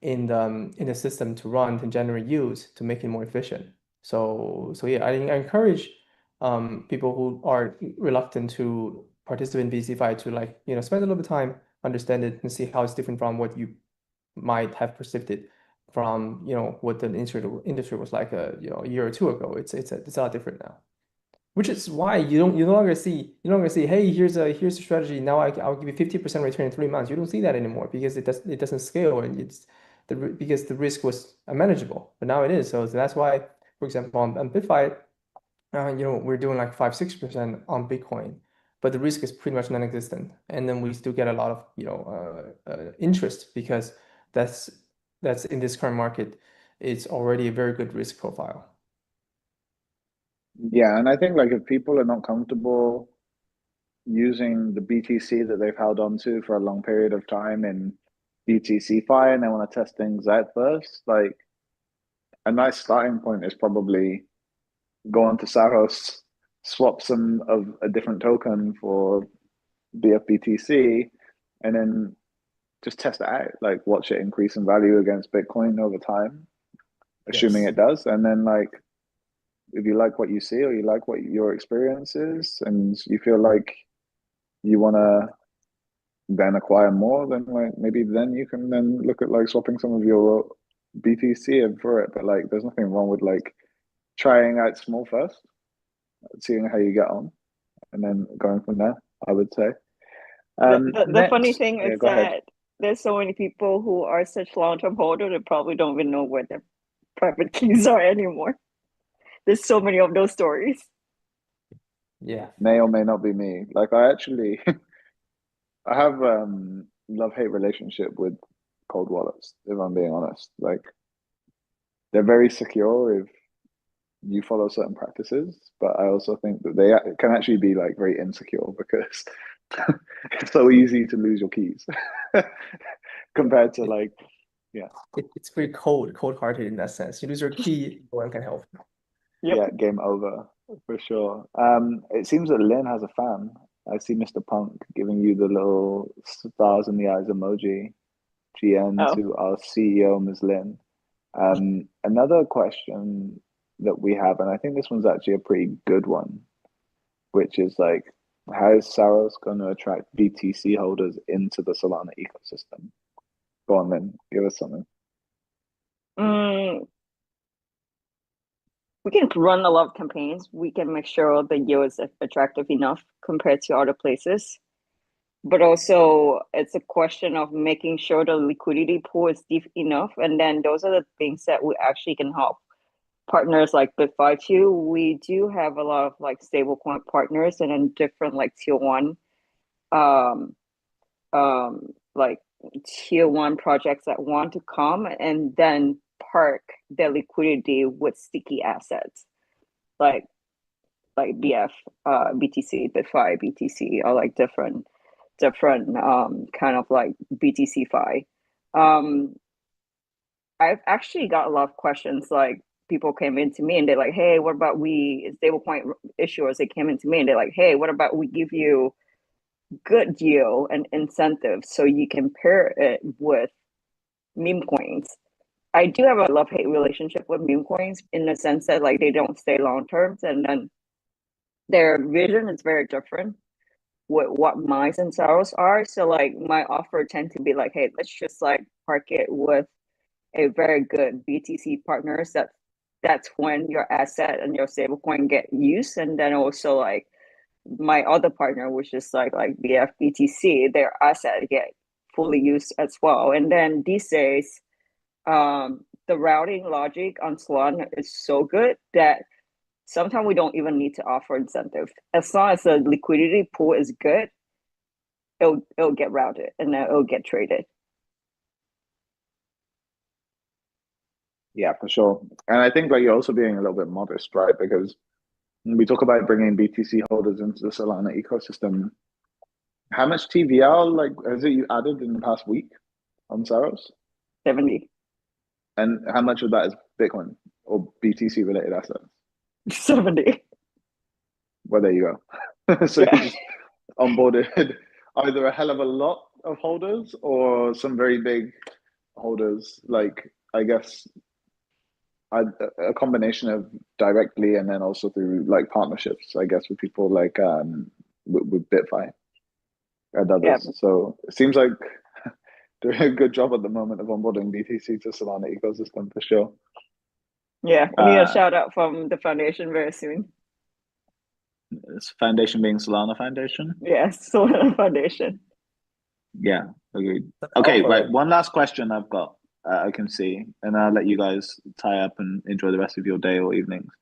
in the system to run and generate yields to make it more efficient. So yeah, I encourage people who are reluctant to participate in BTCFi to spend a little bit of time, understand it, and see how it's different from what you might have perceived from what the industry was like a year or two ago. It's a lot different now, which is why you no longer see hey, here's a strategy, now I'll give you 50% return in 3 months. You don't see that anymore because it doesn't scale, and because the risk was unmanageable, but now it is. So that's why, for example, on BitFi, we're doing like 5-6% on Bitcoin, but the risk is pretty much non-existent, and then we still get a lot of interest because that's in this current market, it's already a very good risk profile. Yeah, and I think like if people are not comfortable using the BTC that they've held on to for a long period of time in BTCFi and they want to test things out first, like a nice starting point is probably go onto Saros, swap some of a different token for BFBTC, and then just test it out. Like watch it increase in value against Bitcoin over time, assuming it does. And then like if you like what you see or you like what your experience is and you feel like you want to then acquire more, then like maybe then you can then look at like swapping some of your BTC in for it. But like, there's nothing wrong with like trying out small first, seeing how you get on, and then going from there, I would say. The funny Next, thing yeah, is go ahead. that there's so many people who are such long-term holders that probably don't even know where their private keys are anymore. There's so many of those stories. Yeah. May or may not be me. Like I actually, I have love-hate relationship with cold wallets, if I'm being honest. Like they're very secure if you follow certain practices, but I also think that they can actually be like very insecure because it's so easy to lose your keys compared to like, yeah. It's very cold-hearted in that sense. You lose your key, no one can help. Yep. Yeah, game over for sure. It seems that Lynn has a fan. I see Mr. Punk giving you the little stars in the eyes emoji. GN Oh. to our CEO, Ms. Lynn. Another question that we have, and I think this one's actually a pretty good one, which is like, how is Saros going to attract BTC holders into the Solana ecosystem? Go on, Lynn, give us something. We can run a lot of campaigns. We can make sure the yield is attractive enough compared to other places. But also, it's a question of making sure the liquidity pool is deep enough. And then those are the things that we actually can help partners like BitFi too. We do have a lot of like stablecoin partners and then different like tier one like tier one projects that want to come and then park their liquidity with sticky assets like BF, BTC, BitFi, BTC, or like different kind of like BTCFi. I've actually got a lot of questions like people came into me and they're like, hey, what about we stablecoin issuers? They came into me and they're like, hey, what about we give you good yield and incentives so you can pair it with meme coins. I do have a love-hate relationship with meme coins in the sense that like they don't stay long terms and then their vision is very different with what mines and Saros are. So like my offer tend to be like, hey, let's just like park it with a very good BTC partners that's when your asset and your stablecoin get used. And then also like my other partner, which is like BF BTC, their asset get fully used as well. And then these days, the routing logic on Solana is so good that sometimes we don't even need to offer incentive. As long as the liquidity pool is good, it'll get routed and then it'll get traded. Yeah, for sure. And I think like you're also being a little bit modest, right? Because when we talk about bringing BTC holders into the Solana ecosystem, how much TVL like has it you added in the past week on Saros? 70. And how much of that is Bitcoin or BTC related assets? 70. Well, there you go. So Yeah. you just onboarded either a hell of a lot of holders or some very big holders, like I guess a combination of directly and then also through like partnerships, I guess, with people like with BitFi and others. Yeah. So it seems like doing a good job at the moment of onboarding BTC to Solana ecosystem for sure. Yeah, we need a shout out from the foundation very soon. This foundation being Solana Foundation? Yes, Solana Foundation. Yeah, agreed. That's Okay, awful. right. One last question I've got, I can see, and I'll let you guys tie up and enjoy the rest of your day or evenings.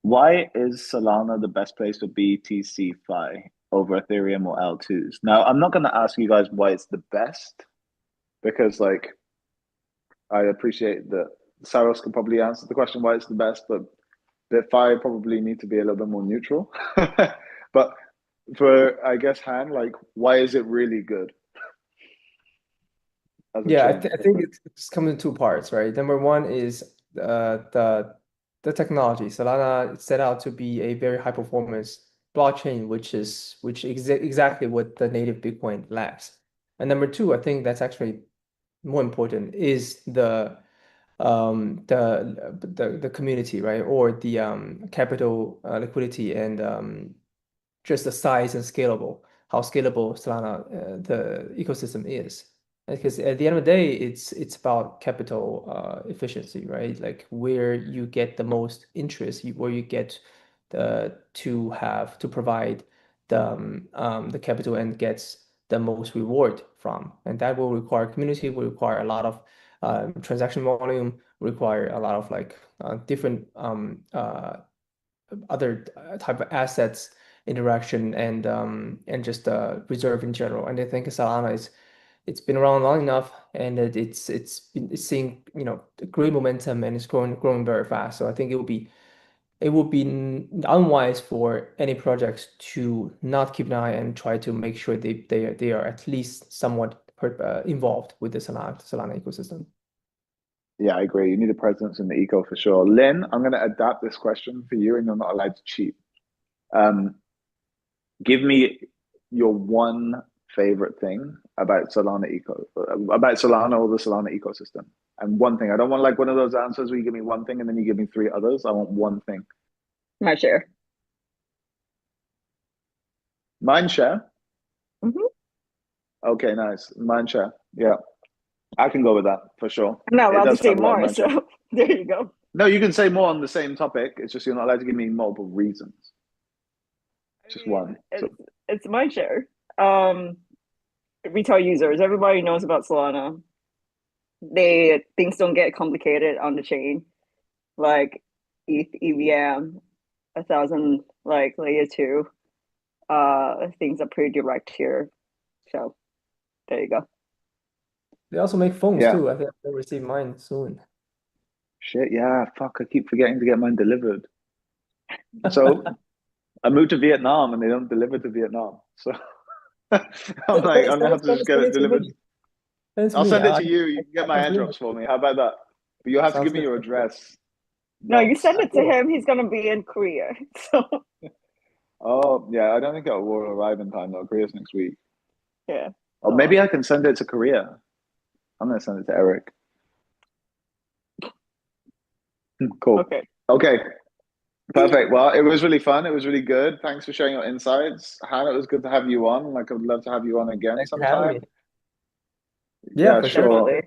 Why is Solana the best place for BTCFi over Ethereum or L2s? Now, I'm not going to ask you guys why it's the best, because like I appreciate that Saros can probably answer the question why it's the best, but BitFi probably need to be a little bit more neutral. But for I guess Han, like why is it really good? Yeah, I think it's come in two parts, right? Number one is the technology. Solana set out to be a very high performance blockchain, which exactly what the native Bitcoin lacks. And number two, I think that's actually more important is the community, right? Or the capital liquidity and just the size and scalable. how scalable Solana the ecosystem is. Because at the end of the day, it's about capital efficiency, right? Like where you get the most interest, where you get to provide the capital and gets the most reward from, and that will require community, will require a lot of transaction volume, require a lot of like different other type of assets interaction and just reserve in general. And I think Solana it's been around long enough, and it's seeing great momentum, and it's growing very fast. So I think it would be unwise for any projects to not keep an eye and try to make sure they are at least somewhat involved with the Solana ecosystem. Yeah, I agree. You need a presence in the eco for sure. Lynn, I'm going to adapt this question for you, and you're not allowed to cheat. Give me your one favorite thing about Solana or the Solana ecosystem, and one thing. I don't want like one of those answers where you give me one thing and then you give me three others. I want one thing. My share. Mind share. Mm-hmm. Okay, nice. Mind share. Yeah, I can go with that for sure. I'm not allowed to say have a lot of more, mind share. so there you go. No, you can say more on the same topic. It's just you're not allowed to give me multiple reasons. Just one. It's my share. Retail users, everybody knows about Solana. Things don't get complicated on the chain, like ETH, EVM, 1,000 like layer 2. Things are pretty direct here. So there you go. They also make phones Yeah. too. I think I'll receive mine soon. Shit, yeah, fuck, I keep forgetting to get mine delivered. So I moved to Vietnam and they don't deliver to Vietnam. So I'm like, I'm gonna have to just get it delivered. I'll send it to you. You can get my airdrops for me. How about that? But you'll have to give me your address. No, you send it to him. He's gonna be in Korea. So Oh yeah, I don't think it will arrive in time though. Korea's next week. yeah. Or maybe I can send it to Korea. I'm gonna send it to Eric. Cool. Okay. Perfect. Well, it was really fun. It was really good. Thanks for sharing your insights. Han, it was good to have you on. Like, I would love to have you on again sometime. Yeah, for sure. Definitely.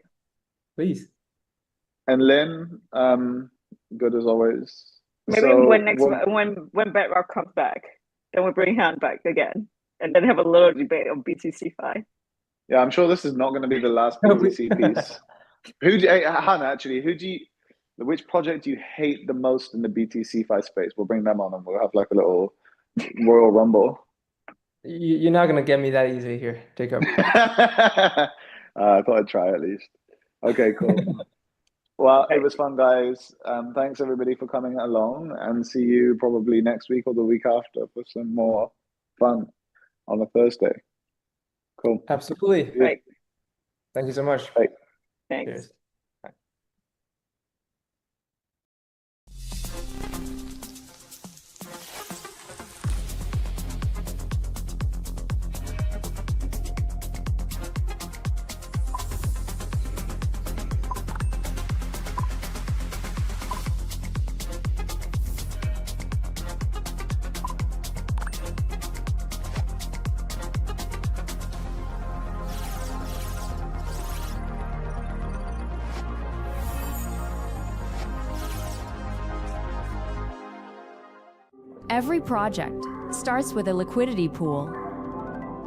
Please. And Lynn, good as always. Maybe So, when Bedrock comes back, then we bring Han back again, and then have a little debate on BTCFi. Yeah, I'm sure this is not going to be the last BTC piece. Han, actually, which project do you hate the most in the BTCFi space? We'll bring them on and we'll have like a little Royal Rumble. You're not gonna get me that easy here, Jacob. I thought I'd try at least. Okay, cool. Well, it was fun, guys. Thanks everybody for coming along, and see you probably next week or the week after for some more fun on a Thursday. Cool. Absolutely. Right. Thank you so much. Bye. Thanks. Cheers. Every project starts with a liquidity pool.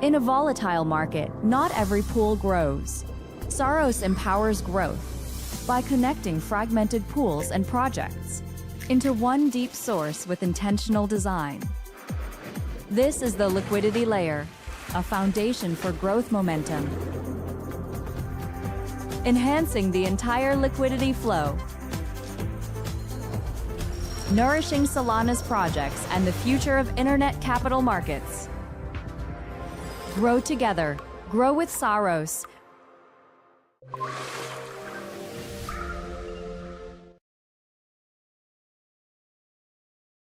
In a volatile market, not every pool grows. Saros empowers growth by connecting fragmented pools and projects into one deep source with intentional design. This is the liquidity layer, a foundation for growth momentum, enhancing the entire liquidity flow, nourishing Solana's projects and the future of internet capital markets. Grow together. Grow with Saros.